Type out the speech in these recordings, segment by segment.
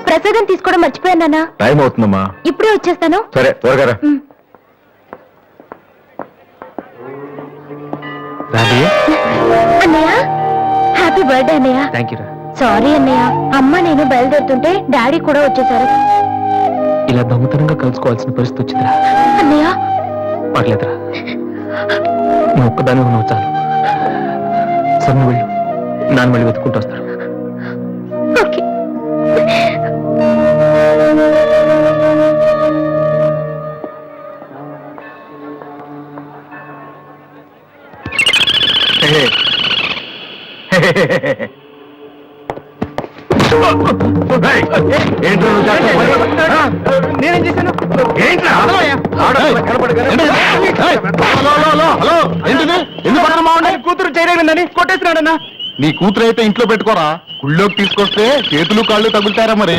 ప్రసాదం తీసుకోవడం మర్చిపోయాను నాన్న. టైం అవుతుందమ్మా. ఇప్పుడే వచ్చేస్తాను. సరే త్వరగా. అన్నయ్య హ్యాపీ బర్త్డే అన్నయ్య. Thank you. సారీ అన్నయ్య, అమ్మ నేను బయలుదేరుతుంటే డాడీ కూడా వచ్చేసారు. ఇలా దొంగతనంగా కలుసుకోవాల్సిన పరిస్థితి వచ్చిందిరా. అన్నయ్య పర్లేదురా, నువ్వు ఒక్కదాని ఉన్నావు చాలు. సరే నువ్వు వెళ్ళు, నాన్న మళ్ళీ వెతుక్కుంటూ వస్తారు. ఓకే. నేనేం చేశాను? కూతురు చేయలేదండి, కొట్టేసినాడన్నా. నీ కూతురు అయితే ఇంట్లో పెట్టుకోరా, గుళ్ళోకి తీసుకొస్తే చేతులు కాళ్ళు తగులుతారా మరి.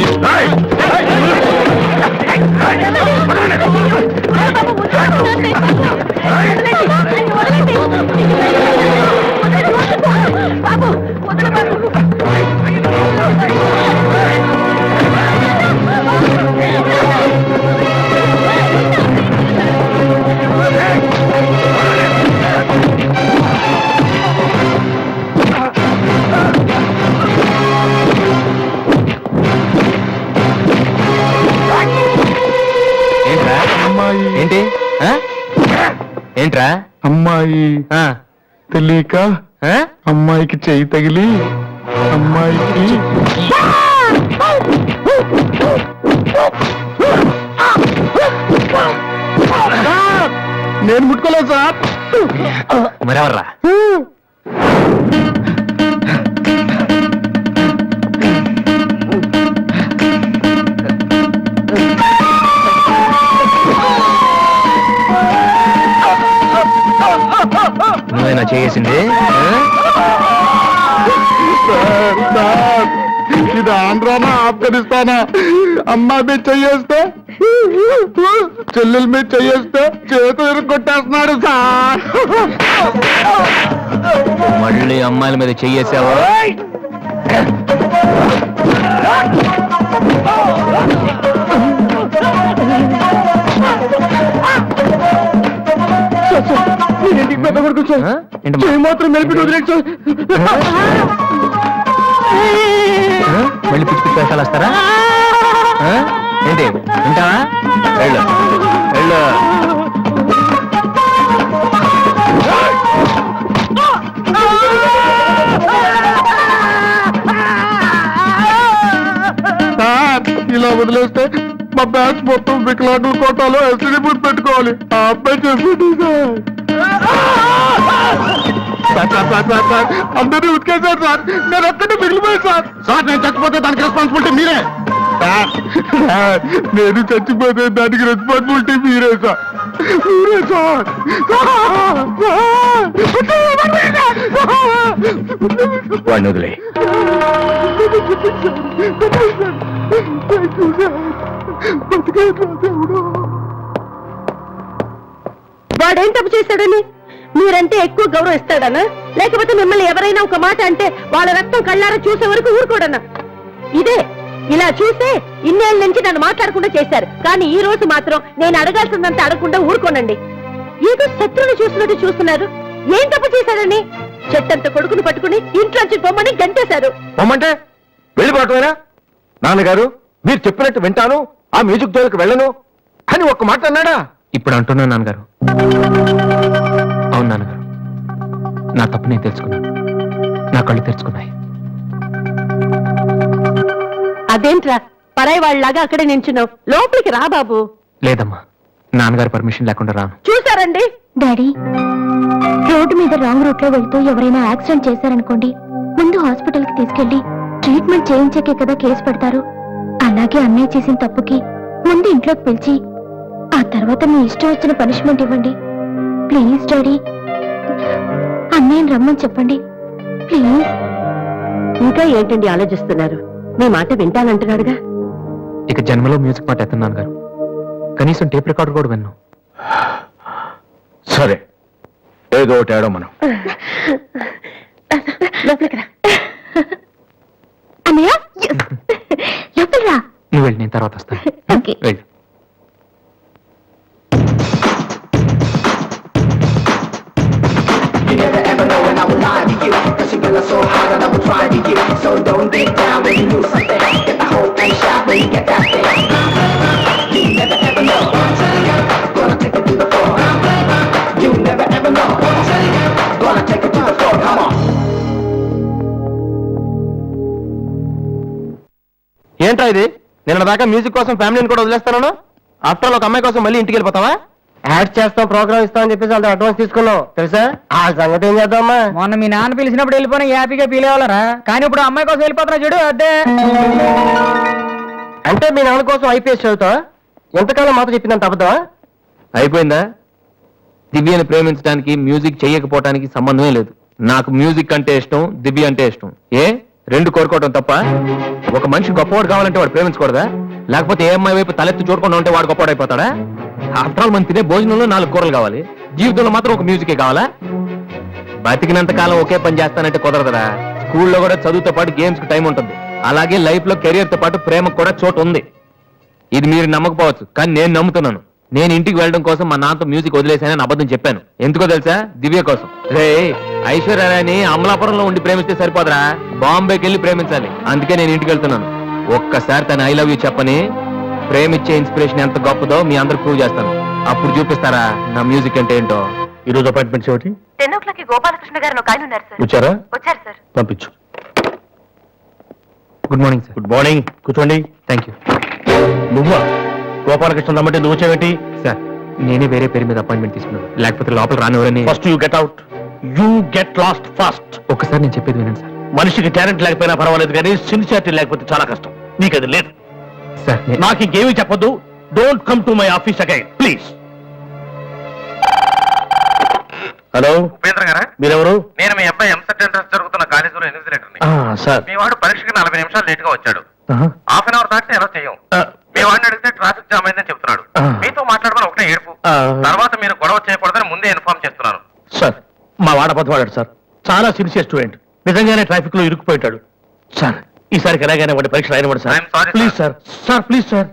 ఏంటి ఏంట్రా? అమ్మాయి తెలియక అమ్మాయికి చెయ్యి తగిలి అమ్మాయికి నేను ముట్టుకోలేదు సార్. మరెవర్రా? నువ్వేనా చేసింది? ఇది ఆంధ్రానా ఆఫ్ఘనిస్తానా? అమ్మాయి మీద చెయ్యేస్తే, చెల్లెల మీద చెయ్యేస్తే చేతులు ఇరుక్కొట్టేస్తున్నాడు సార్. మళ్ళీ అమ్మాయిల మీద చెయ్యేసావా? మాత్రం మెలిపి వదిలేచ్చు. మళ్ళీ పిచ్చి పిచ్చి వేషాలు వస్తారా ఏంటి? వింటావా? వెళ్ళు వెళ్ళు. ఇలా వదిలేస్తే మా బ్యాచ్ మొత్తం వికలాంగుల కోటాలో ఎస్టీ బూత్ పెట్టుకోవాలి. ఆ అబ్బాయి చెప్పండి సార్. అందరినీ ఉతికేశారు సార్, నేను ఒక్కడే మిగిలిపోయాను సార్. సార్ నేను చచ్చిపోతే దానికి రెస్పాన్సిబిలిటీ మీరే సార్. నేను చచ్చిపోతే దానికి రెస్పాన్సిబిలిటీ మీరే సార్. మీరే సార్. వాడిని వదిలే. వాడేం తప్పు చేశాడని మీరంటే ఎక్కువ గౌరవం ఇస్తాడనా, లేకపోతే మిమ్మల్ని ఎవరైనా ఒక మాట అంటే వాళ్ళ రక్తం కళ్ళారా చూసే వరకు ఊరుకోడన్నా? ఇదే ఇలా చూస్తే ఇన్నేళ్ళ నుంచి నన్ను మాట్లాడకుండా చేశారు, కానీ ఈ రోజు మాత్రం నేను అడగాల్సిందంత అడగకుండా ఊరుకోనండి. ఏదో శత్రువుని చూసినట్టు చూస్తున్నారు. ఏం తప్పు చేశాడని చెట్టంత కొడుకుని పట్టుకుని ఇంట్లోంచి బొమ్మని గంటేశారు. బొమ్మంటే వెళ్ళిపోవటమేనా? నాన్నగారు మీరు చెప్పినట్టు వింటాను, ఆ మ్యూజిక్ జోలికి వెళ్ళను అని ఒక్క మాట అన్నాడా? ఇప్పుడు అంటున్నా నాన్నగారు. అవును నాన్నగారు, నా తప్పు నేను తెలుసుకున్నాను. నా కళ్ళు తెరుచుకున్నాయి. అదేంట్రా పరాయి వాళ్ళలాగా అక్కడే నించున్నావు? లోపలికి రా బాబు. లేదమ్మా, నాన్నగారు పర్మిషన్ లేకుండా రాను. చూసారండి డాడీ, రోడ్డు మీద రాంగ్ రూట్ లో వెళ్తూ ఎవరైనా యాక్సిడెంట్ చేశారనుకోండి, ముందు హాస్పిటల్ కి తీసుకెళ్లి ట్రీట్మెంట్ చేయించాకే కదా కేసు పెడతారు. అలాగే అన్నయ్య చేసిన తప్పుకి ముందు ఇంట్లోకి పిలిచి ఆ తర్వాత మీ ఇష్టం వచ్చిన పనిష్మెంట్ ఇవ్వండి ప్లీజ్ డాడీ. అన్నయ్యని రమ్మని చెప్పండి ప్లీజ్. ఇంకా ఏంటండి ఆలోచిస్తున్నారు? మీ మాట వింటానంటున్నాడుగా. ఇక జన్మలో మ్యూజిక్ మాట ఎత్తాను నాన్నగారు. కనీసం టేప్ రికార్డు కూడా విన్నాను. సరే, ఏదో ఒకటి ఆడో మనం. లోపలికి రా. అన్నయ్య లోపల రా. నువ్వు వెళ్ళి నేను తర్వాత వస్తాను. ఓకే. వెళ్ళు. ఏంటో ఇది? నిన్న దాకా మ్యూజిక్ కోసం ఫ్యామిలీని కూడా వదిలేస్తాను. ఆఫ్టర్ ఆల్ ఒక అమ్మాయి కోసం మళ్ళీ ఇంటికి వెళ్ళిపోతావా? యాడ్ చేస్తాం, ప్రోగ్రామ్ ఇస్తామని చెప్పేసి వాళ్ళతో అడ్వాన్స్ తీసుకున్నావు తెలుసా? ఆ సంగతి ఏం చేద్దామా? మొన్న మీ నాన్న పిలిచినప్పుడు వెళ్ళిపోయినా హ్యాపీగా ఫీల్ అవ్వాలరా, కానీ ఇప్పుడు అమ్మాయి కోసం వెళ్ళిపోతున్నా చూడు అదే. అంటే మీ నాన్న కోసం ఐపీఎస్ చదువుతావా? ఎంతకాలం మాతో చెప్పిందంత అబద్ధమా? అయిపోయిందా? దివ్యని ప్రేమించడానికి మ్యూజిక్ చెయ్యకపోవటానికి సంబంధమే లేదు. నాకు మ్యూజిక్ అంటే ఇష్టం, దివ్య అంటే ఇష్టం. ఏ రెండు కోరుకోవటం తప్ప? ఒక మనిషి గొప్పవాడు కావాలంటే వాడు ప్రేమించకూడదా? లేకపోతే ఏ అమ్మాయి వైపు తలెత్తి చూడకుండా ఉంటే వాడు గొప్పవాడు అయిపోతాడా? ఆఫ్టర్ ఆల్ మనం తినే భోజనంలో 4 కూరలు కావాలి, జీవితంలో మాత్రం ఒక మ్యూజికే కావాలా? బతికినంత కాలం ఒకే పని చేస్తానంటే కుదరదరా. స్కూల్లో కూడా చదువుతో పాటు గేమ్స్ కి టైం ఉంటుంది. అలాగే లైఫ్ లో కెరియర్ తో పాటు ప్రేమకు కూడా చోటు ఉంది. ఇది మీరు నమ్మకపోవచ్చు, కానీ నేను నమ్ముతున్నాను. నేను ఇంటికి వెళ్ళడం కోసం మా నాన్నతో మ్యూజిక్ వదిలేశానని అబద్ధం చెప్పాను. ఎందుకో తెలుసా? దివ్య కోసం. రే, ఐశ్వర్యరాయని అమలాపురంలో ఉండి ప్రేమిస్తే సరిపోదరా, బాంబేకి వెళ్ళి ప్రేమించాలి. అందుకే నేను ఇంటికి వెళ్తున్నాను. ఒక్కసారి తన ఐ లవ్ యూ చెప్పని ప్రేమించే ఇన్స్పిరేషన్ ఎంత గొప్పదో మీ అందరూ ప్రూవ్ చేస్తాను. అప్పుడు చూపిస్తారా నా మ్యూజిక్ అంటే ఏంటో. ఈ రోజు అపాయింట్మెంట్స్ ఏమిటి? 10 o'clock గోపాలకృష్ణ గారు ఒక ఆయన ఉన్నారు సార్. వచ్చారా? వచ్చారు సార్. పంపించు. Good morning sir. Good morning, కూర్చోండి. థ్యాంక్ యూ నువ్వా? గోపాలకృష్ణ రమ్మంటే నువ్వు వచ్చావేంటి? సార్. నేనే వేరే పేరు మీద అపాయింట్మెంట్ తీసుకున్నాను, లేకపోతే లోపల రానివరని. First you get out. You get lost fast. ఒక్కసారి నేను చెప్పేది వినండి సార్. మనిషికి టాలెంట్ లేకపోయినా పర్వాలేదు, కానీ సిన్సియారిటీ లేకపోతే చాలా కష్టం. నీకు అది లేదు. సార్ నాకు ఇంకేమీ చెప్పొద్దు. Don't come to my office again please. Hello, Upendra గారా? మీరెవరు? నేను మీ అబ్బాయి ఎంసెట్ ఎంట్రన్స్ జరుగుతున్న కాలేజీలో ఇన్విజిలేటర్ని. సార్. మీ వాడు పరీక్షకి 40 నిమిషాలు లేట్ గా వచ్చాడు. హాఫ్ అన్ అవర్ దాటితే ఎలా చేయం. మీ వాడిని అడిగితే ట్రాఫిక్ జామ్ అయిందని చెప్తున్నాడు. మీతో మాట్లాడమని ఒకటే ఏడుపు. తర్వాత మీరు గొడవ చేయకూడదని ముందే ఇన్ఫార్మ్ చేస్తున్నాను. సార్, మా వాడ పదవాడాడు సార్. చాలా సిన్సియర్ స్టూడెంట్. నిజంగానే ట్రాఫిక్ లో ఇరుక్కుపోయాడు సార్. ఈసారికి ఎలాగైనా వాడి పరీక్ష రాయనివ్వండి sir. I'm sorry, please sir. Sir please sir.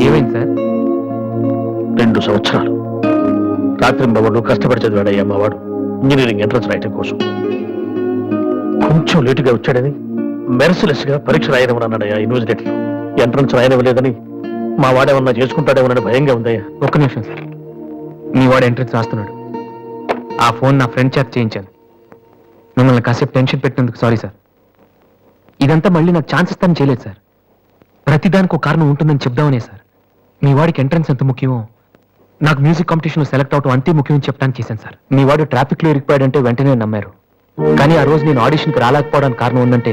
ఏమైంది సార్? 2 సంవత్సరాలు రాత్రి బాబు కష్టపడి చదివాడయ్యా మా వాడు ఇంజనీరింగ్ ఎంట్రన్స్ రాయటం కోసం. కొంచెం లేటుగా వచ్చాడని మెర్సిలెస్ గా పరీక్ష రాయనివ్వనన్నాడయ్యా యూనివర్సిటీ. ఎంట్రన్స్ రాయనివ్వలేదని మా వాడేమన్నా చేసుకుంటాడేమోనని భయంగా ఉందయ్యా. ఒక్క నిమిషం సార్. మీ వాడు ఎంట్రన్స్ రాస్తున్నాడు. ఆ ఫోన్ నా ఫ్రెండ్ చేత చేయించాను. మిమ్మల్ని కాసేపు టెన్షన్ పెట్టినందుకు సారీ సార్. ఇదంతా మళ్ళీ నాకు ఛాన్స్ ఇస్తాను చేయలేదు సార్. ప్రతిదానికి ఒక కారణం ఉంటుందని చెప్దామనే సార్. మీ వాడికి ఎంట్రన్స్ ఎంత ముఖ్యమో నాకు మ్యూజిక్ కాంపిటీషన్లో సెలెక్ట్ అవడం అంతే ముఖ్యమని చెప్పడానికి చేశాను సార్. మీ వాడు ట్రాఫిక్లో ఇరికిపోయాడంటే వెంటనే నమ్మారు. కానీ ఆ రోజు నేను ఆడిషన్కి రాలేకపోవడానికి కారణం ఉందంటే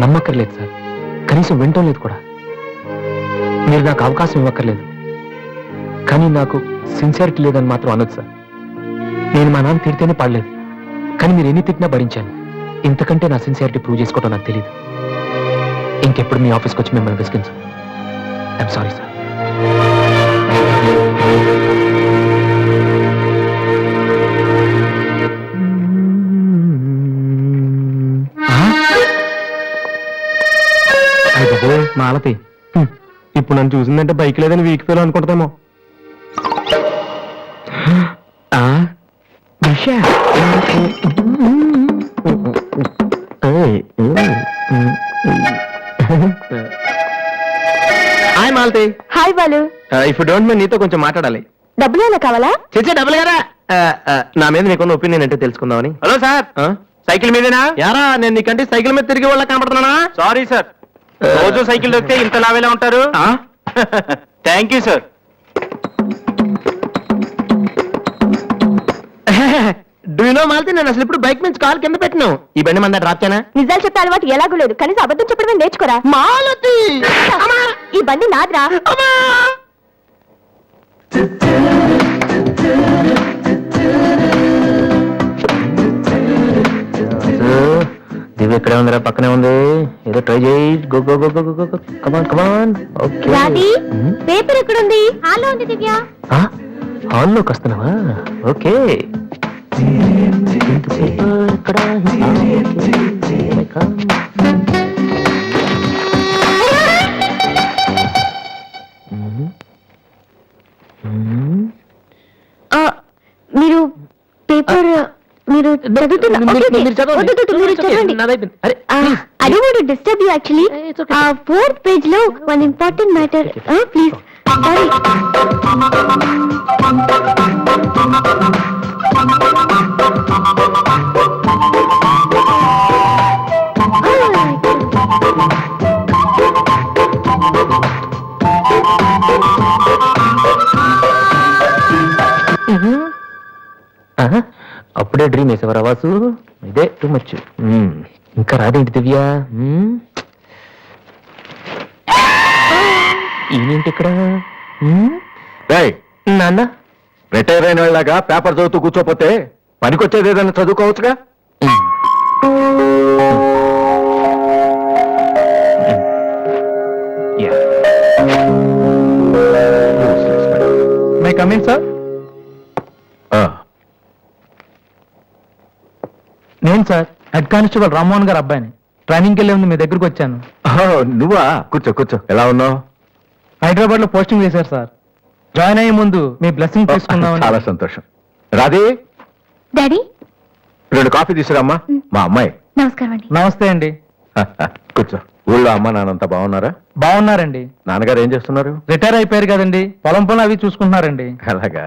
నమ్మక్కర్లేదు సార్. కనీసం వింటం లేదు కూడా. మీరు నాకు అవకాశం ఇవ్వక్కర్లేదు, కానీ నాకు సిన్సియారిటీ లేదని మాత్రం అనొచ్చు సార్. నేను మా నాన్న తిడితేనే పాడలేదు, కానీ మీరు ఎన్ని తిట్టినా భరించాను. ఇంతకంటే నా సిన్సియారిటీ ప్రూవ్ చేసుకోవడం నాకు తెలియదు. ఇంకెప్పుడు మీ ఆఫీస్కి వచ్చి మిమ్మల్ని విసిగించు. I'm sorry sir. మాలతి ఇప్పుడు నన్ను చూసిందంటే బైక్ లేదని వీకిపోయాను అనుకుంటుందేమో. Hi Malathi. Hi Balu. If you don't mind నీతో కొంచెం మాట్లాడాలి. డబ్బులు ఏమైనా కావాలా? చేసే డబ్బులు కదా. నా మీద నీకున్న ఒపీనియన్ ఏంటో తెలుసుకుందామని. హలో సార్, సైకిల్ మీదేనా? యారా, నేను నీకంటే సైకిల్ మీద తిరిగి వాళ్ళ కనపడుతున్నానా? సారీ సార్, రోజు సైకిల్ దొరికితే ఇంత లావేలా ఉంటారు. Thank you sir. Do you know Malathi, నేను అసలు ఇప్పుడు బైక్ నుంచి కాల్ కింద పెట్టినావు. ఈ బండి మంద డ్రాప్ చేయనా? నిజాలు చెప్పే అలవాటు ఎలాగూ లేదు, కనీసం అబద్ధం చెప్పడమే నేర్చుకోరా. మాలతి, ఈ బండి నాదిరా. ఇక్కడే ఉందిరా, పక్కనే ఉంది. ఏదో ట్రై చేయి. Go go go go go go. Come on come on. Okay. Radhi paper ఎక్కడుంది? హాల్లో ఉంది దివ్య. హాల్లోకి వస్తున్నావా? ఓకే. పేపర్ ఇక్కడ. మీరు పేపర్ మీరు చదువుతున్నా మీరు చదవండి. నాదైపోయింది. అరే, I don't want to disturb you actually. Fourth page లో one important matter. Please sorry. అప్పుడే డ్రీమ్ వేసేవారా వాసు? ఇదే టూ మచ్. ఇంకా రాదేంటి దివ్య? ఈయనేంటి ఇక్కడ? నాన్న, రిటైర్ అయిన వాళ్ళగా పేపర్ చదువుతూ కూర్చోపోతే పనికొచ్చేది ఏదైనా చదువుకోవచ్చుగా. May come in sir. నేను sir head constable Rammohan garu అబ్బాయిని. ట్రైనింగ్కి వెళ్ళే ముందు మీ దగ్గరకు వచ్చాను. నువ్వా? కూర్చో కూర్చో. ఎలా ఉన్నావు? హైదరాబాద్ లో పోస్టింగ్ వేశారు సార్. జాయిన్ అయ్యే ముందు మీ బ్లెస్సింగ్ తీసుకుందామని. చాలా సంతోషం. రాధే, డాడీ 2 కాఫీ తీసుకురామ్మా. మా అమ్మాయి. నమస్కారం అండి. నమస్తే అండి. కూర్చో. ఊళ్ళో అమ్మ నాన్నంతా బాగున్నారా? బాగున్నారండి. నాన్నగారు ఏం చేస్తున్నారు? రిటైర్ అయిపోయారు కదండి, పొలం పనులు అవి చూసుకుంటున్నారండి. అలాగా.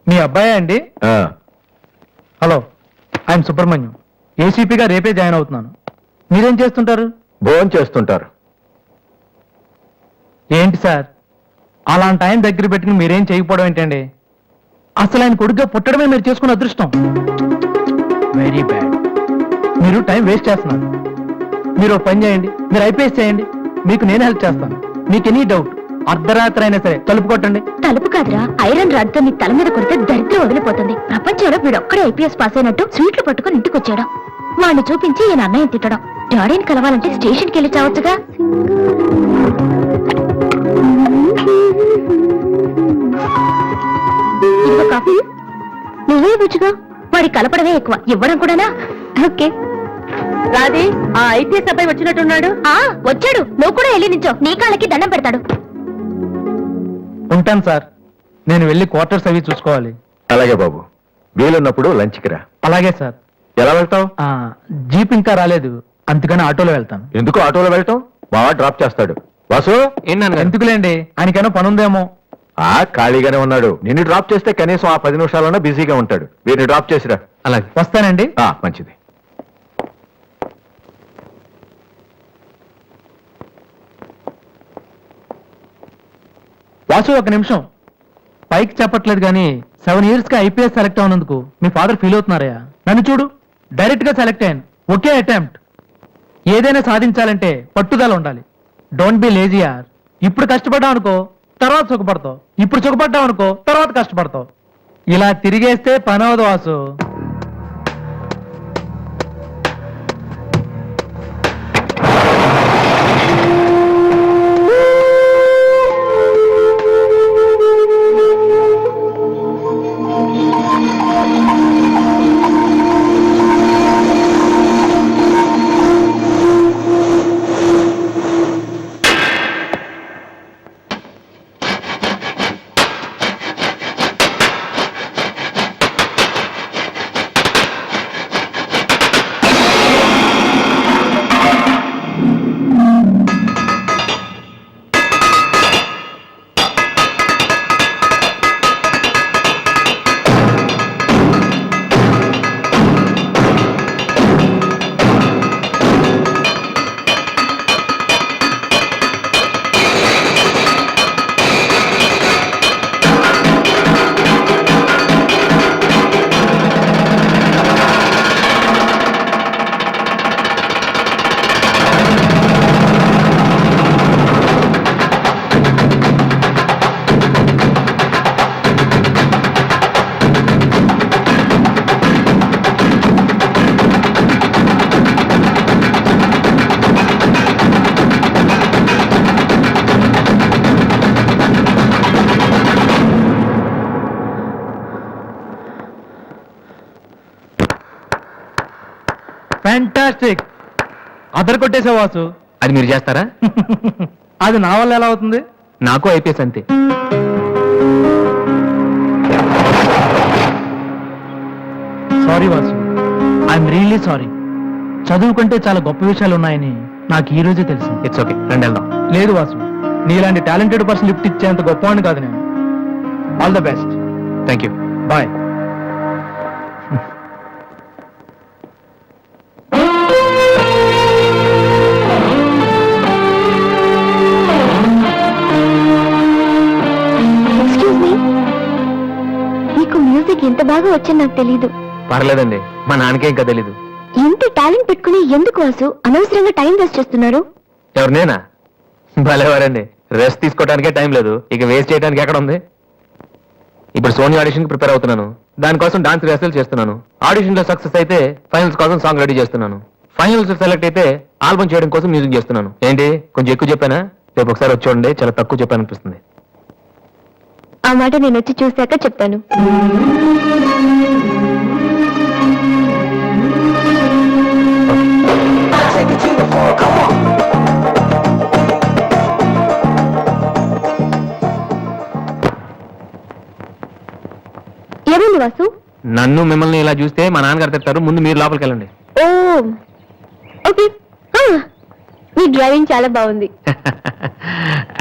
మీ అబ్బాయే అండి? ఆ, హలో, ఐఎమ్ సుబ్రహ్మణ్యం. ఏసీపీగా రేపే జాయిన్ అవుతున్నాను. మీరేం చేస్తుంటారు? భోజనం చేస్తుంటారు. ఏంటి సార్, అలాంటి టైం దగ్గర పెట్టుకుని మీరేం చేయకపోవడం ఏంటండి? అసలు ఆయన కొడుగ్గా పుట్టడమే మీరు చేసుకున్న అదృష్టం. Very bad. మీరు టైం వేస్ట్ చేస్తున్నారు. మీరు ఒక పని చేయండి, మీరు ఐపీఎస్ చేయండి. మీకు నేను హెల్ప్ చేస్తాను. మీకు ఎనీ డౌట్ అర్ధరాత్రి అయినా సరే తలుపు కొట్టండి. తలుపు కాదురా, ఐరన్ రాడ్ తో నీ తల మీద కొడితే దరిద్రం వదిలిపోతుంది. ప్రపంచంలో వీడు ఒక్కడే ఐపీఎస్ పాస్ అయినట్టు స్వీట్లు పట్టుకుని ఇంటికి వచ్చాడు. వాడిని చూపించి ఈయన అన్నయ్య తిట్టడం. డాడీని కలవాలంటే స్టేషన్కి వెళ్ళి చావచ్చుగా. ఇదిగో కాఫీ. నువ్వే బుచ్చుగా. వాడి కలపడమే ఎక్కువ, ఇవ్వడం కూడానా? ఓకే. రాధి, ఆ ఐపీఎస్ అబ్బాయి వచ్చినట్టున్నాడు. వచ్చాడు. నువ్వు కూడా వెళ్ళి నించో, నీ కాళ్ళకి దండం పెడతాడు. ఉంటాను సార్, నేను వెళ్ళి క్వార్టర్స్ అవి చూసుకోవాలి. అలాగే బాబు. వీలున్నప్పుడు లంచ్కి రా. అలాగే సార్. ఎలా వెళ్తావు? జీప్ ఇంకా రాలేదు, అందుకని ఆటోలో వెళ్తాను. ఎందుకు ఆటోలో వెళ్ళటం? బావా డ్రాప్ చేస్తాడు. వాసు, ఎందుకులేండి, ఆయనకేమో పని ఉందేమో. ఖాళీగానే ఉన్నాడు. నిన్ను డ్రాప్ చేస్తే కనీసం ఆ 10 నిమిషాలన్నా బిజీగా ఉంటాడు. వీరిని డ్రాప్ చేసిరా. అలాగే. వస్తానండి. మంచిది. వాసు, ఒక నిమిషం. పైకి చెప్పట్లేదు కానీ 7 years గా ఐపీఎస్ సెలెక్ట్ అవునందుకు మీ ఫాదర్ ఫీల్ అవుతున్నారయ్యా. నన్ను చూడు, డైరెక్ట్ గా సెలెక్ట్ అయ్యాను. ఒకే అటెంప్ట్. ఏదైనా సాధించాలంటే పట్టుదల ఉండాలి. డోంట్ బి లేజీ యార్. ఇప్పుడు కష్టపడ్డావు అనుకో, తర్వాత సుఖపడతావు. ఇప్పుడు సుఖపడ్డావు అనుకో, తర్వాత కష్టపడతావు. ఇలా తిరిగేస్తే పని అవదు వాసు. ఫ్యాంటాస్టిక్. అదర్ కొట్టేసా వాసు. అది మీరు చేస్తారా? అది నా వల్ల ఎలా అవుతుంది? నాకు ఐపీఎస్ అంతే. Sorry Vasu, I'm really sorry. చదువు కంటే చాలా గొప్ప విషయాలు ఉన్నాయని నాకు ఈ రోజే తెలుసు. ఇట్స్ ఓకే, రండి వెళ్దాం. లేదు వాసు, నీలాంటి టాలెంటెడ్ పర్సన్ లిఫ్ట్ ఇచ్చేంత గొప్పవాడిని కాదు నేను. All the best. Thank you. Bye. Excuse me, మీకు మ్యూజిక్ ఎంత బాగా వచ్చని నాకు తెలీదు. పర్లేదండి, మా నాన్నకే ఇంకా తెలీదు. ఇంత టాలెంట్ పెట్టుకుని ఎందుకు వాసు అనవసరంగా టైం వేస్ట్ చేస్తున్నారు? ఎవరు, నేనా? భలేవారండి, రెస్ట్ తీసుకోవడానికే టైం లేదు, ఇక వేస్ట్ చేయడానికి ఎక్కడ ఉంది? ఇప్పుడు సోనీ ఆడిషన్ కి ప్రిపేర్ అవుతున్నాను, దానికోసం డాన్స్ రిహర్సల్ చేస్తున్నాను. ఆడిషన్ లో సక్సెస్ అయితే ఫైనల్స్ కోసం సాంగ్ రెడీ చేస్తున్నాను. ఫైనల్స్ సెలెక్ట్ అయితే ఆల్బమ్ చేయడం కోసం మ్యూజిక్ చేస్తున్నాను. ఏంటి కొంచెం ఎక్కువ చెప్పానా? రేపు ఒకసారి వచ్చి చూడండి, చాలా తక్కువ చెప్పాను అనిపిస్తుంది. ఆ మాట నేను వచ్చి చూశాక చెప్తాను. ఏమైంది వాసు? నన్ను మిమ్మల్ని ఇలా చూస్తే మా నాన్నగారు తిడతారు, ముందు మీరు లోపలికి వెళ్ళండి. ఓ ఓకే. మీ డ్రైవింగ్ చాలా బాగుంది.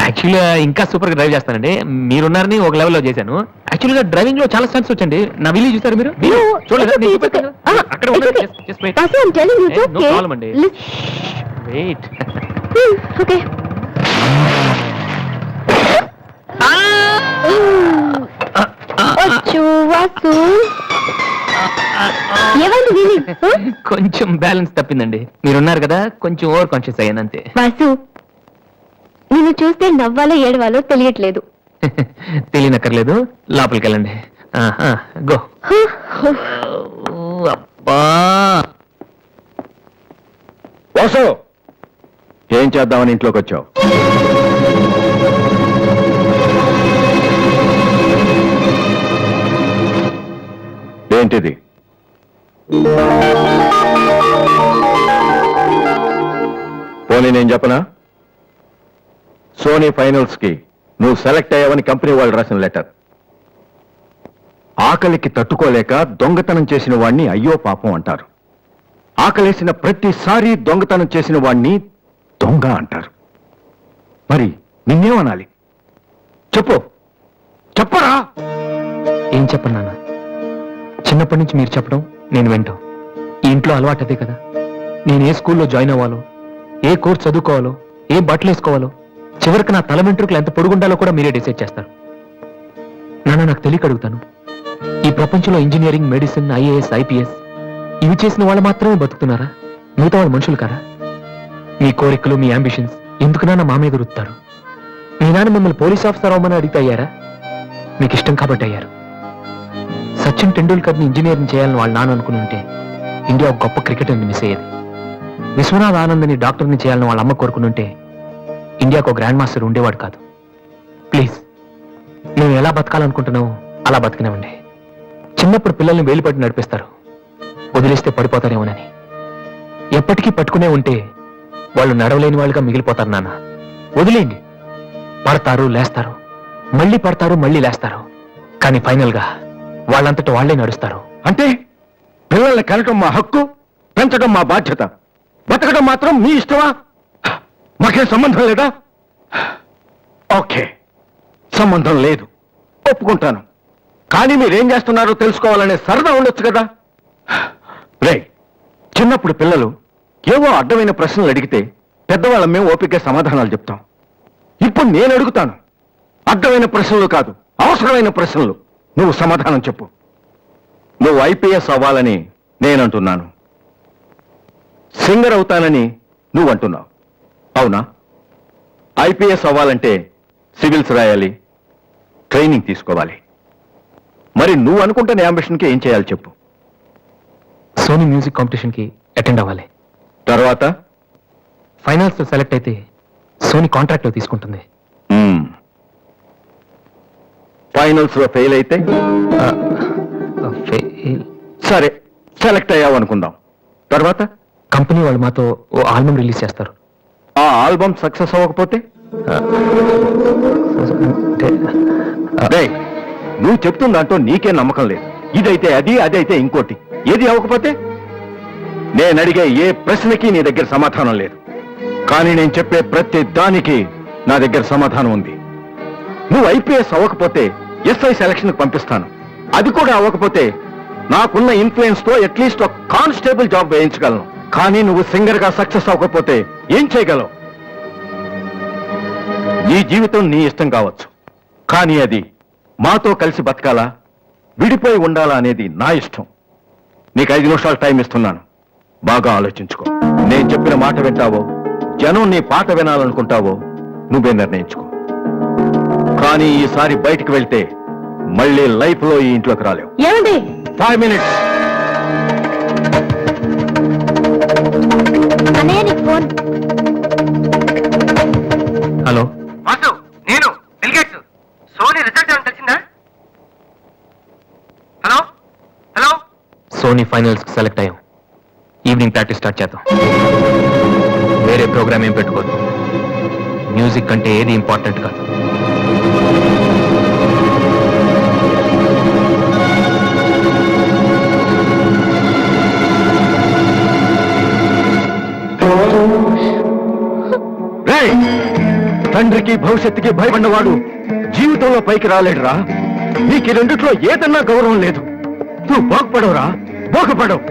యాక్చువల్గా ఇంకా సూపర్ గా డ్రైవ్ చేస్తానండి. మీరున్నారని ఒక లెవెల్లో చేశాను. యాక్చువల్గా డ్రైవింగ్ లో చాలా స్టంట్స్ వచ్చండి. నా వీలు చూసారు మీరు? No, చూడలేదా? it's okay, నేను it's okay. చూపెట్టాను. అక్కడ It's ఉండండి. okay. Just wait. Vasu, I'm telling you, it's No okay. problem అండి. వెయిట్. ఓకే. వచ్చు వాసు. ఏమైంది వీలి? కొంచెం బ్యాలెన్స్ తప్పిందండి. మీరున్నారు కదా, కొంచెం ఓవర్ కాన్షియస్ అయ్యాను అంతే. వాసు, నిన్ను చూస్తే నవ్వాలో ఏడవాలో తెలియట్లేదు. తెలియనక్కర్లేదు, లోపలికి వెళ్ళండి. గో. అబ్బా, వాసు, ఏం చేద్దామని ఇంట్లోకి వచ్చావు? ఏంటిది? పోనీ నేను చెప్పనా? సోనీ ఫైనల్స్ కి నువ్వు సెలెక్ట్ అయ్యావని కంపెనీ వాళ్ళు రాసిన లెటర్. ఆకలికి తట్టుకోలేక దొంగతనం చేసిన వాణ్ణి అయ్యో పాపం అంటారు. ఆకలేసిన ప్రతిసారి దొంగతనం చేసిన వాణ్ణి దొంగ అంటారు. మరి నిన్నేమనాలి? చెప్పు, చెప్పరా? ఏం చెప్పను నాన్న. చిన్నప్పటి నుంచి మీరు చెప్పడం నేను వింటాం. ఈ ఇంట్లో అలవాటు అదే కదా. నేను ఏ స్కూల్లో జాయిన్ అవ్వాలో, ఏ కోర్స్ చదువుకోవాలో, ఏ బట్టలు వేసుకోవాలో, చివరికి నా తల వెంట్రుకలు ఎంత పొడుగుండాలో కూడా మీరే డిసైడ్ చేస్తారు. నాన్న, నాకు తెలియక అడుగుతాను, ఈ ప్రపంచంలో ఇంజనీరింగ్, మెడిసిన్, ఐఏఎస్, ఐపీఎస్ ఇవి చేసిన వాళ్ళు మాత్రమే బతుకుతున్నారా? మిగతా వాళ్ళు మనుషులు కారా? మీ కోరికలు, మీ అంబిషన్స్ ఎందుకు నాన్న మా మీద రుత్తారు? మీ నాన్న మిమ్మల్ని పోలీస్ ఆఫీసర్ అవ్వమని అడిగితే అయ్యారా? మీకు ఇష్టం కాబట్టి అయ్యారు. సచిన్ టెండూల్కర్ని ఇంజనీరింగ్ చేయాలని వాళ్ళ నాన్న అనుకుని ఉంటే ఇండియా ఒక గొప్ప క్రికెటర్ని మిస్ అయ్యేది. విశ్వనాథ్ ఆనంద్ని డాక్టర్ని చేయాలని వాళ్ళ అమ్మ కోరుకుని ఉంటే ఇండియాకు ఒక గ్రాండ్ మాస్టర్ ఉండేవాడు కాదు. ప్లీజ్, మేము ఎలా బతకాలనుకుంటున్నామో అలా బతికినామండి. చిన్నప్పుడు పిల్లల్ని వేలుపట్టి నడిపిస్తారు, వదిలేస్తే పడిపోతారేమోనని. ఎప్పటికీ పట్టుకునే ఉంటే వాళ్ళు నడవలేని వాళ్ళుగా మిగిలిపోతారు నాన్న. వదిలేయండి, పడతారు, లేస్తారు, మళ్ళీ పడతారు, మళ్ళీ లేస్తారు, కానీ ఫైనల్ గా వాళ్ళంతట వాళ్లే నడుస్తారు. అంటే పిల్లల్ని కనటం మా హక్కు, పెంచడం మా బాధ్యత, బతకడం మాత్రం మీ ఇష్టమా? మాకేం సంబంధం లేదా? ఓకే, సంబంధం లేదు, ఒప్పుకుంటాను. కానీ మీరేం చేస్తున్నారో తెలుసుకోవాలనే సరదా ఉండొచ్చు కదా. రే, చిన్నప్పుడు పిల్లలు ఏవో అడ్డమైన ప్రశ్నలు అడిగితే పెద్దవాళ్ళం మేము ఓపిక సమాధానాలు చెప్తాం. ఇప్పుడు నేను అడుగుతాను, అడ్డమైన ప్రశ్నలు కాదు, అవసరమైన ప్రశ్నలు. నువ్వు సమాధానం చెప్పు. నువ్వు ఐపీఎస్ అవ్వాలని నేనంటున్నాను, సింగర్ అవుతానని నువ్వు అంటున్నావు. అవునా? ఐపీఎస్ అవ్వాలంటే సివిల్స్ రాయాలి, ట్రైనింగ్ తీసుకోవాలి. మరి నువ్వు అనుకుంటున్న అంబిషన్కి ఏం చేయాలి చెప్పు. సోనీ మ్యూజిక్ కాంపిటీషన్ కి అటెండ్ అవ్వాలి. తర్వాత ఫైనల్స్ లో సెలెక్ట్ అయితే సోనీ కాంట్రాక్ట్ లో తీసుకుంటుంది. ఫైనల్స్ లో ఫెయిల్ అయితే సరే, సెలెక్ట్ అయ్యావు అనుకుందాం. తర్వాత కంపెనీ వాళ్ళు మాతో ఓ ఆల్బమ్ రిలీజ్ చేస్తారు. ఆ ఆల్బమ్ సక్సెస్ అవ్వకపోతే డేయ్, నువ్వు చెప్తున్న దాంట్లో నీకే నమ్మకం లేదు. ఇదైతే అది, అదైతే ఇంకోటి. ఏది అవ్వకపోతే? నేను అడిగే ఏ ప్రశ్నకి నీ దగ్గర సమాధానం లేదు. కానీ నేను చెప్పే ప్రతి దానికి నా దగ్గర సమాధానం ఉంది. నువ్వు ఐపీఎస్ అవ్వకపోతే ఎస్ఐ సెలక్షన్ పంపిస్తాను. అది కూడా అవ్వకపోతే నాకున్న ఇన్ఫ్లుయెన్స్ తో అట్లీస్ట్ ఒక కానిస్టేబుల్ జాబ్ వేయించగలను. కానీ నువ్వు సింగర్ గా సక్సెస్ అవ్వకపోతే ఏం చేయగలవు? నీ జీవితం నీ ఇష్టం కావచ్చు, కానీ అది మాతో కలిసి బతకాలా, విడిపోయి ఉండాలా అనేది నా ఇష్టం. నీకు 5 నిమిషాలు టైం ఇస్తున్నాను. బాగా ఆలోచించుకో. నేను చెప్పిన మాట వింటావో, జనం నీ పాట వినాలనుకుంటావో నువ్వే నిర్ణయించుకో. కానీ ఈసారి బయటికి వెళ్తే మళ్ళీ లైఫ్ లో ఈ ఇంట్లోకి రాలేవు. ఏమండి 5 మినిట్స్. అన్నయ్య నీకు ఫోన్. హలో, వాసు, నేను బిల్గేట్స్. సోనీ రిజల్ట్ ఏమైనా తెలిసిందా? Hello hello. సోనీ ఫైనల్స్ కి సెలెక్ట్ అయ్యాం. ఈవినింగ్ ప్రాక్టీస్ స్టార్ట్ చేద్దాం. వేరే ప్రోగ్రామ్ ఏం పెట్టుకోవద్దు. మ్యూజిక్ కంటే ఏది ఇంపార్టెంట్ కాదు. రేయ్, తండ్రికి భవిష్యత్తుకి భయపడినవాడు జీవితంలో పైకి రాలేడురా. నీకు ఈ రెండిట్లో ఏదన్నా గౌరవం లేదు. నువ్వు బాగుపడవురా, బాగుపడవు.